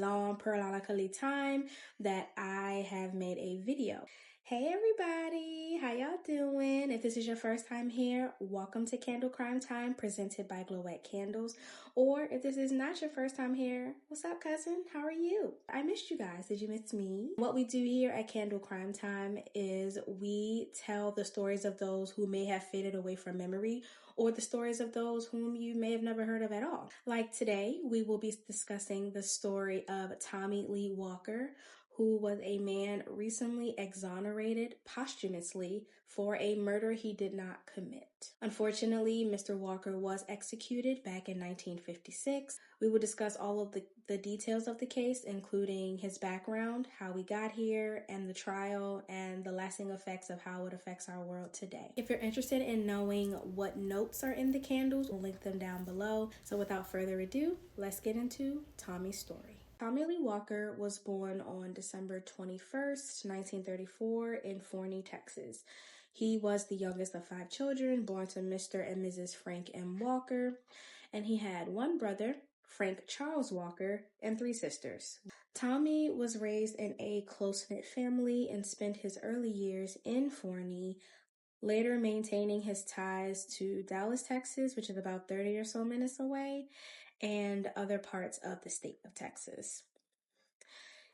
long periodically time that I have made a video. Hey everybody, how y'all doing? If this is your first time here, welcome to Candle Crimetime presented by Glowette Candles. Or if this is not your first time here, what's up cousin? How are you? I missed you guys. Did you miss me? What we do here at Candle Crimetime is we tell the stories of those who may have faded away from memory or the stories of those whom you may have never heard of at all. Like today, we will be discussing the story of Tommy Lee Walker, who was a man recently exonerated posthumously for a murder he did not commit. Unfortunately, Mr. Walker was executed back in 1956. We will discuss all of the details of the case, including his background, how we got here, and the trial, and the lasting effects of how it affects our world today. If you're interested in knowing what notes are in the candles, we'll link them down below. So without further ado, let's get into Tommy's story. Tommy Lee Walker was born on December 21st, 1934 in Forney, Texas. He was the youngest of 5 children, born to Mr. and Mrs. Frank M. Walker, and he had one brother, Frank Charles Walker, and 3 sisters. Tommy was raised in a close-knit family and spent his early years in Forney, later maintaining his ties to Dallas, Texas, which is about 30 or so minutes away, and other parts of the state of Texas.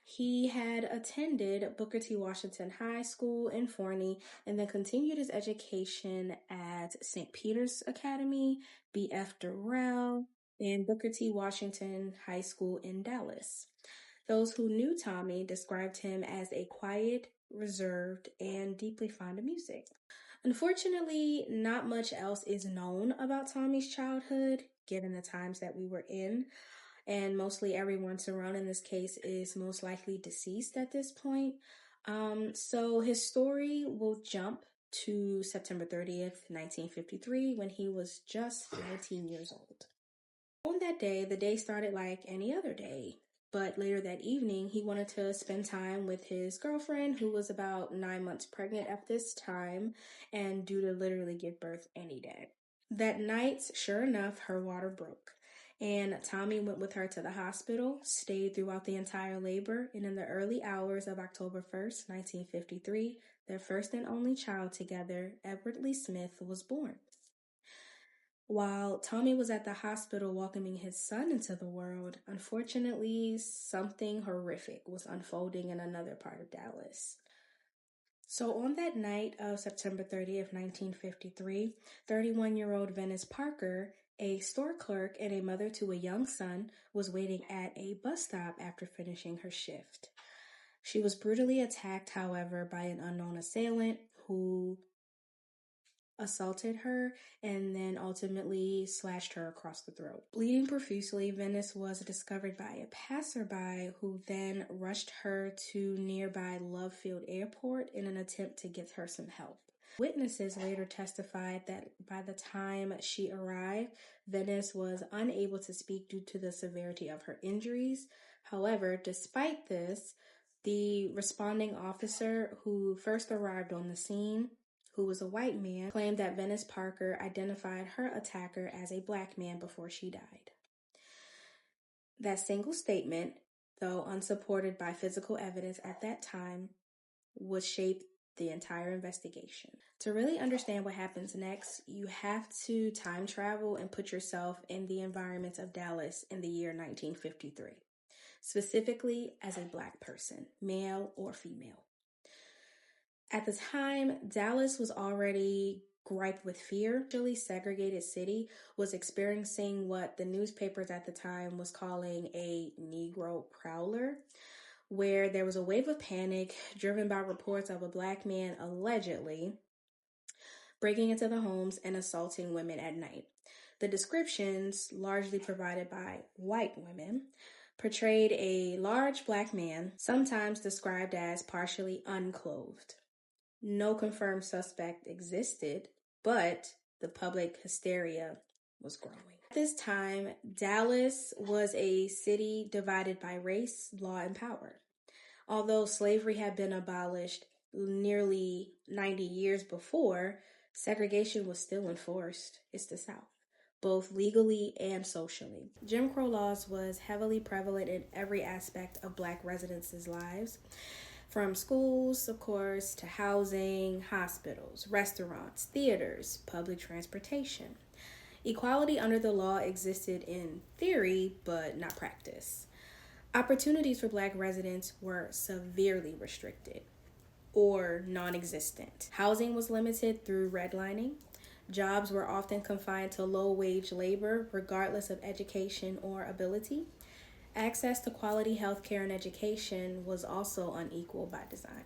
He had attended Booker T. Washington High School in Forney and then continued his education at St. Peter's Academy, B.F. Durrell, and Booker T. Washington High School in Dallas. Those who knew Tommy described him as a quiet, reserved, and deeply fond of music. Unfortunately, not much else is known about Tommy's childhood, given the times that we were in, and mostly everyone surrounding this case is most likely deceased at this point. So his story will jump to September 30th, 1953, when he was just 19 years old. On that day, the day started like any other day, but later that evening, he wanted to spend time with his girlfriend, who was about 9 months pregnant at this time and due to literally give birth any day. That night, sure enough, her water broke, and Tommy went with her to the hospital, stayed throughout the entire labor, and in the early hours of October 1st, 1953, their first and only child together, Edward Lee Smith, was born. While Tommy was at the hospital welcoming his son into the world, unfortunately, something horrific was unfolding in another part of Dallas. So on that night of September 30th, 1953, 31-year-old Venice Parker, a store clerk and a mother to a young son, was waiting at a bus stop after finishing her shift. She was brutally attacked, however, by an unknown assailant who assaulted her and then ultimately slashed her across the throat. Bleeding profusely, Venice was discovered by a passerby who then rushed her to nearby Love Field Airport in an attempt to get her some help. Witnesses later testified that by the time she arrived, Venice was unable to speak due to the severity of her injuries. However, despite this, the responding officer who first arrived on the scene, who was a white man, claimed that Venice Parker identified her attacker as a black man before she died. That single statement, though unsupported by physical evidence at that time, would shape the entire investigation. To really understand what happens next, you have to time travel and put yourself in the environment of Dallas in the year 1953, specifically as a black person, male or female. At the time, Dallas was already griped with fear. The segregated city was experiencing what the newspapers at the time was calling a Negro prowler, where there was a wave of panic driven by reports of a black man allegedly breaking into the homes and assaulting women at night. The descriptions, largely provided by white women, portrayed a large black man, sometimes described as partially unclothed. No confirmed suspect existed, but the public hysteria was growing. At this time, Dallas was a city divided by race, law, and power. Although slavery had been abolished nearly 90 years before, segregation was still enforced. It's the South. both legally and socially. Jim Crow laws was heavily prevalent in every aspect of Black residents' lives, from schools, of course, to housing, hospitals, restaurants, theaters, public transportation. Equality under the law existed in theory, but not practice. Opportunities for Black residents were severely restricted or non existent. Housing was limited through redlining. Jobs were often confined to low wage labor, regardless of education or ability. Access to quality health care and education was also unequal by design.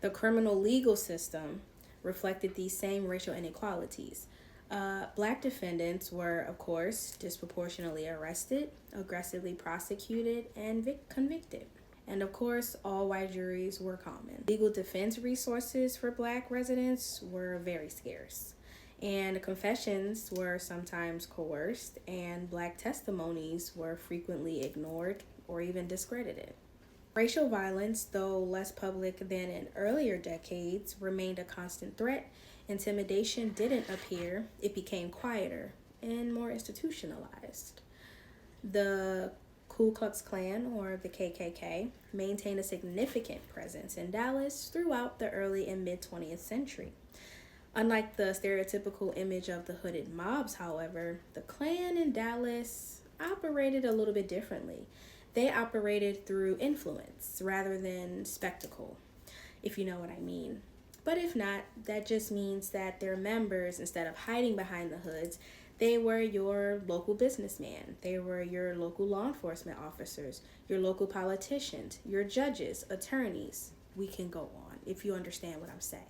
The criminal legal system reflected these same racial inequalities. Black defendants were, of course, disproportionately arrested, aggressively prosecuted, and convicted. And of course, all white juries were common. Legal defense resources for Black residents were very scarce, and confessions were sometimes coerced, and Black testimonies were frequently ignored or even discredited. Racial violence, though less public than in earlier decades, remained a constant threat. Intimidation didn't appear, it became quieter and more institutionalized. The Ku Klux Klan, or the KKK, maintained a significant presence in Dallas throughout the early and mid 20th century. Unlike the stereotypical image of the hooded mobs, however, the Klan in Dallas operated a little bit differently. They operated through influence rather than spectacle, if you know what I mean. But if not, that just means that their members, instead of hiding behind the hoods, they were your local businessman. They were your local law enforcement officers, your local politicians, your judges, attorneys. We can go on if you understand what I'm saying.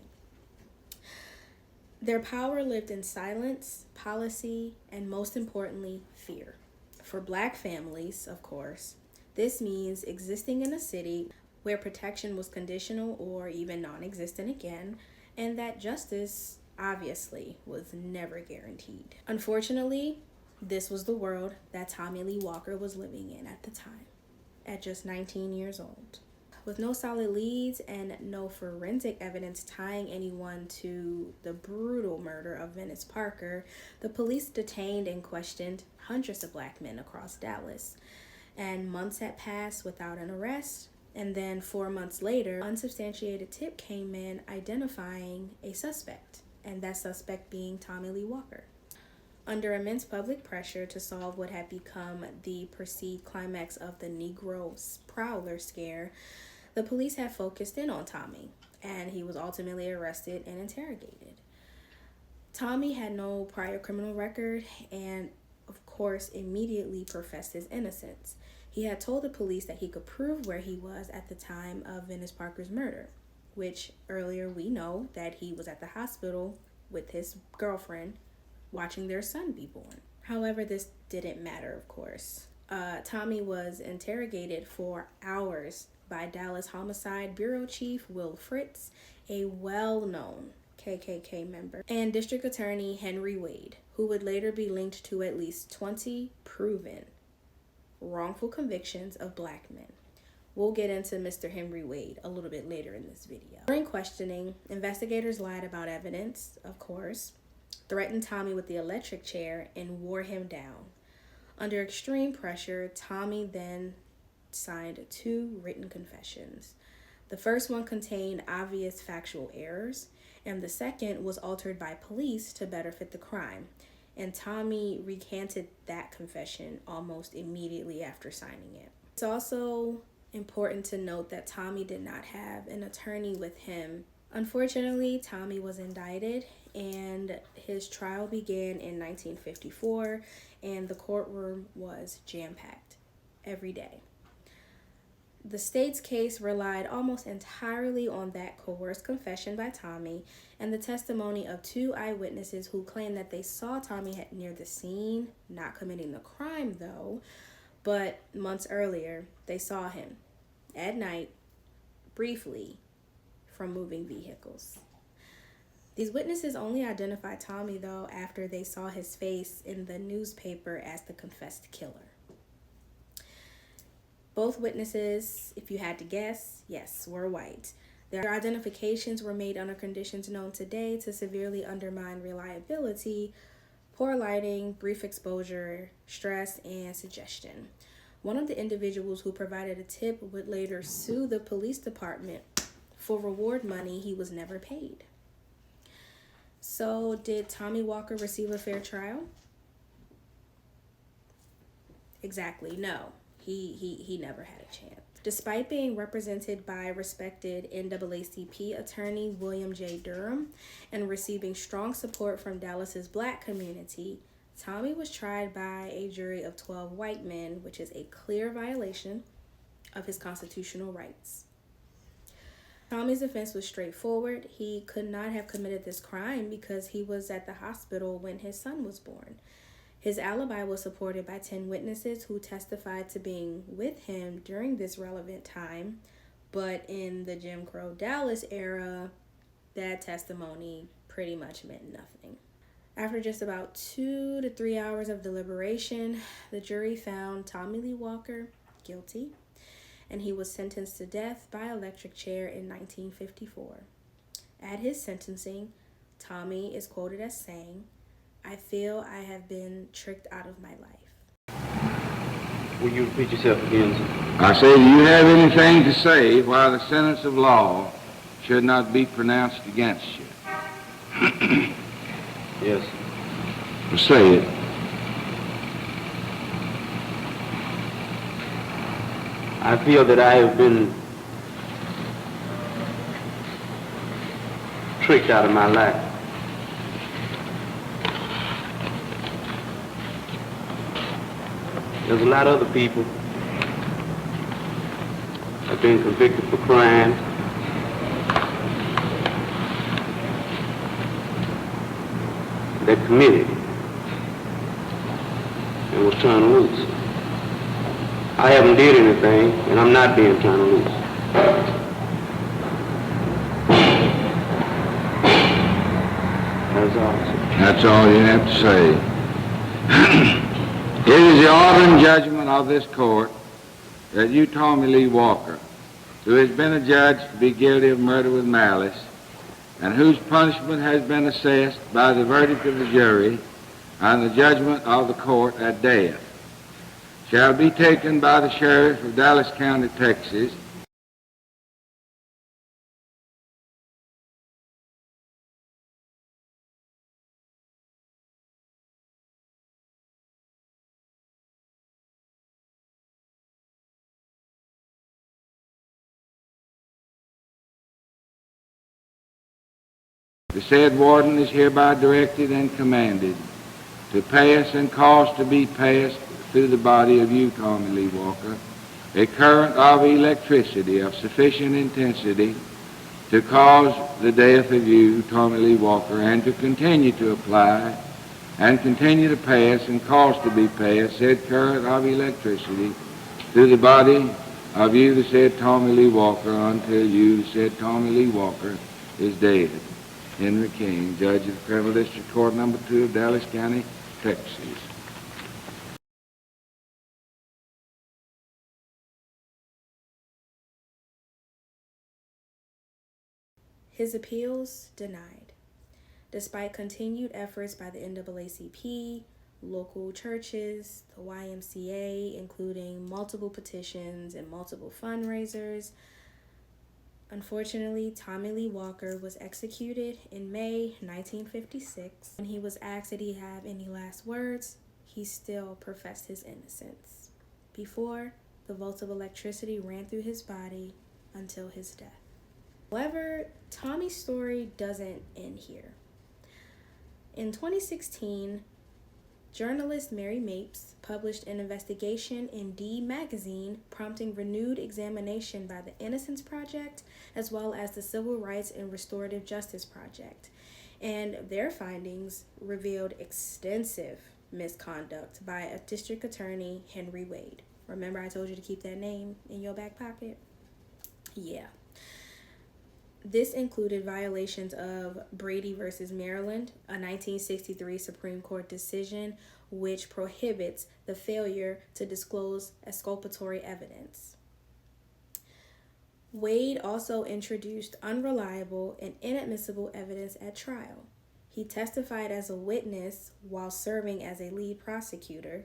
Their power lived in silence, policy, and most importantly, fear. For Black families, of course, this means existing in a city where protection was conditional or even non-existent again, and that justice obviously was never guaranteed. Unfortunately, this was the world that Tommy Lee Walker was living in at the time, at just 19 years old. With no solid leads and no forensic evidence tying anyone to the brutal murder of Venice Parker, the police detained and questioned hundreds of Black men across Dallas. And months had passed without an arrest. And then 4 months later, unsubstantiated tip came in identifying a suspect, and that suspect being Tommy Lee Walker. Under immense public pressure to solve what had become the perceived climax of the Negro Prowler scare, the police had focused in on Tommy, and he was ultimately arrested and interrogated. Tommy had no prior criminal record and, of course, immediately professed his innocence. He had told the police that he could prove where he was at the time of Venice Parker's murder, which earlier we know that he was at the hospital with his girlfriend watching their son be born. However, this didn't matter, of course. Tommy was interrogated for hours by Dallas Homicide Bureau Chief Will Fritz, a well-known KKK member, and District Attorney Henry Wade, who would later be linked to at least 20 proven wrongful convictions of Black men. We'll get into Mr. Henry Wade a little bit later in this video. During questioning, investigators lied about evidence, of course, threatened Tommy with the electric chair, and wore him down. Under extreme pressure, Tommy then signed 2 written confessions. The first one contained obvious factual errors, and the second was altered by police to better fit the crime. And Tommy recanted that confession almost immediately after signing it. It's also important to note that Tommy did not have an attorney with him. Unfortunately, Tommy was indicted, and his trial began in 1954, and the courtroom was jam-packed every day. The state's case relied almost entirely on that coerced confession by Tommy and the testimony of 2 eyewitnesses who claimed that they saw Tommy near the scene, not committing the crime though, but months earlier they saw him at night, briefly, from moving vehicles. These witnesses only identified Tommy though after they saw his face in the newspaper as the confessed killer. Both witnesses, if you had to guess, yes, were white. Their identifications were made under conditions known today to severely undermine reliability, Poor lighting, brief exposure, stress, and suggestion. One of the individuals who provided a tip would later sue the police department for reward money he was never paid. So, did Tommy Walker receive a fair trial? Exactly, no. He never had a chance. Despite being represented by respected NAACP attorney William J. Durham and receiving strong support from Dallas's black community, Tommy was tried by a jury of 12 white men, which is a clear violation of his constitutional rights. Tommy's offense was straightforward. He could not have committed this crime because he was at the hospital when his son was born. His alibi was supported by 10 witnesses who testified to being with him during this relevant time, but in the Jim Crow Dallas era, that testimony pretty much meant nothing. After just about 2 to 3 hours of deliberation, the jury found Tommy Lee Walker guilty, and he was sentenced to death by electric chair in 1954. At his sentencing, Tommy is quoted as saying, "I feel I have been tricked out of my life." Will you repeat yourself again, sir? I say, do you have anything to say why the sentence of law should not be pronounced against you? Yes. Well, say it. I feel that I have been tricked out of my life. There's a lot of other people that have been convicted for crime that committed and was turned loose. I haven't did anything, and I'm not being turned loose. That's all, sir. That's all you have to say. It is the order and judgment of this court that you, Tommy Lee Walker, who has been adjudged to be guilty of murder with malice, and whose punishment has been assessed by the verdict of the jury and the judgment of the court at death, shall be taken by the sheriff of Dallas County, Texas, the said warden is hereby directed and commanded to pass and cause to be passed through the body of you, Tommy Lee Walker, a current of electricity of sufficient intensity to cause the death of you, Tommy Lee Walker, and to continue to apply and continue to pass and cause to be passed said current of electricity through the body of you, the said Tommy Lee Walker, until you, the said Tommy Lee Walker, is dead. Henry King, Judge of the Criminal District Court Number 2 of Dallas County, Texas. His appeals denied. Despite continued efforts by the NAACP, local churches, the YMCA, including multiple petitions and multiple fundraisers, unfortunately, Tommy Lee Walker was executed in May 1956. When he was asked did he have any last words, he still professed his innocence. Before, the volts of electricity ran through his body until his death. However, Tommy's story doesn't end here. In 2016, journalist Mary Mapes published an investigation in D magazine prompting renewed examination by the Innocence Project as well as the Civil Rights and Restorative Justice Project. And their findings revealed extensive misconduct by a district attorney, Henry Wade. Remember I told you to keep that name in your back pocket? Yeah. This included violations of Brady versus Maryland, a 1963 Supreme Court decision which prohibits the failure to disclose exculpatory evidence. Wade also introduced unreliable and inadmissible evidence at trial. He testified as a witness while serving as a lead prosecutor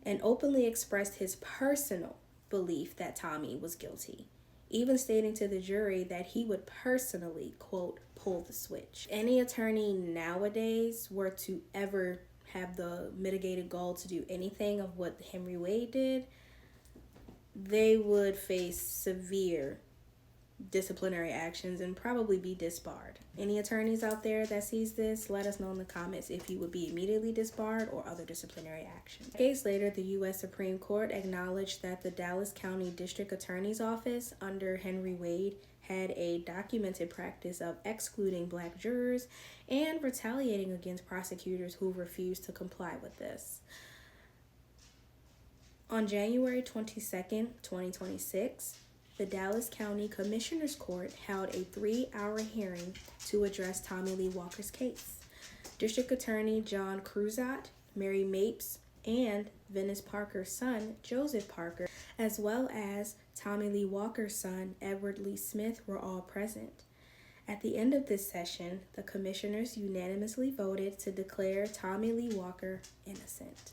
and openly expressed his personal belief that Tommy was guilty, even stating to the jury that he would personally, quote, pull the switch. Any attorney nowadays were to ever have the mitigated goal to do anything of what Henry Wade did, they would face severe disciplinary actions and probably be disbarred. Any attorneys out there that sees this, let us know in the comments if you would be immediately disbarred or other disciplinary action. Decades later, the U.S. Supreme Court acknowledged that the Dallas County District Attorney's Office under Henry Wade had a documented practice of excluding black jurors and retaliating against prosecutors who refused to comply with this. On January 22nd, 2026, the Dallas County Commissioner's Court held a 3-hour hearing to address Tommy Lee Walker's case. District Attorney John Cruzat, Mary Mapes, and Venice Parker's son, Joseph Parker, as well as Tommy Lee Walker's son, Edward Lee Smith, were all present. At the end of this session, the commissioners unanimously voted to declare Tommy Lee Walker innocent.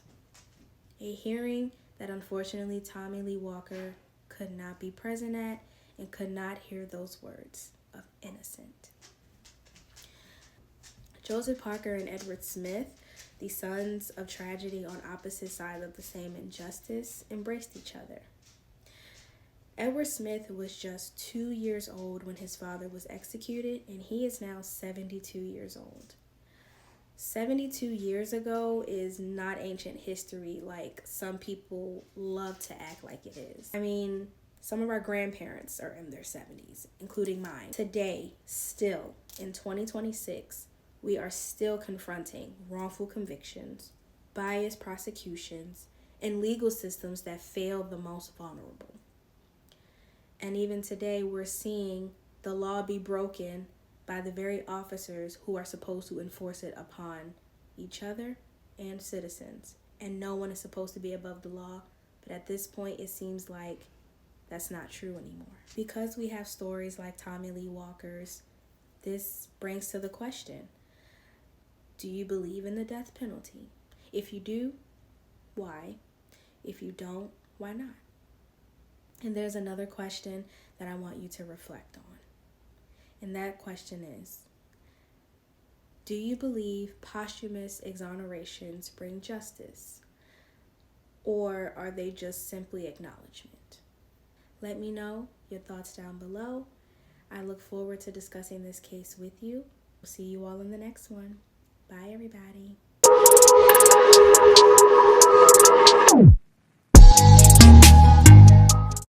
A hearing that unfortunately Tommy Lee Walker could not be present at and could not hear those words of innocent. Joseph Parker and Edward Smith, the sons of tragedy on opposite sides of the same injustice, embraced each other. Edward Smith was just 2 years old when his father was executed, and he is now 72 years old. 72 years ago is not ancient history like some people love to act like it is. I mean, some of our grandparents are in their 70s, including mine. Today, still, in 2026, we are still confronting wrongful convictions, biased prosecutions, and legal systems that fail the most vulnerable. And even today, we're seeing the law be broken by the very officers who are supposed to enforce it upon each other and citizens. And no one is supposed to be above the law. But at this point, it seems like that's not true anymore. Because we have stories like Tommy Lee Walker's, this brings to the question, do you believe in the death penalty? If you do, why? If you don't, why not? And there's another question that I want you to reflect on. And that question is, do you believe posthumous exonerations bring justice? Or are they just simply acknowledgement? Let me know your thoughts down below. I look forward to discussing this case with you. We'll see you all in the next one. Bye, everybody.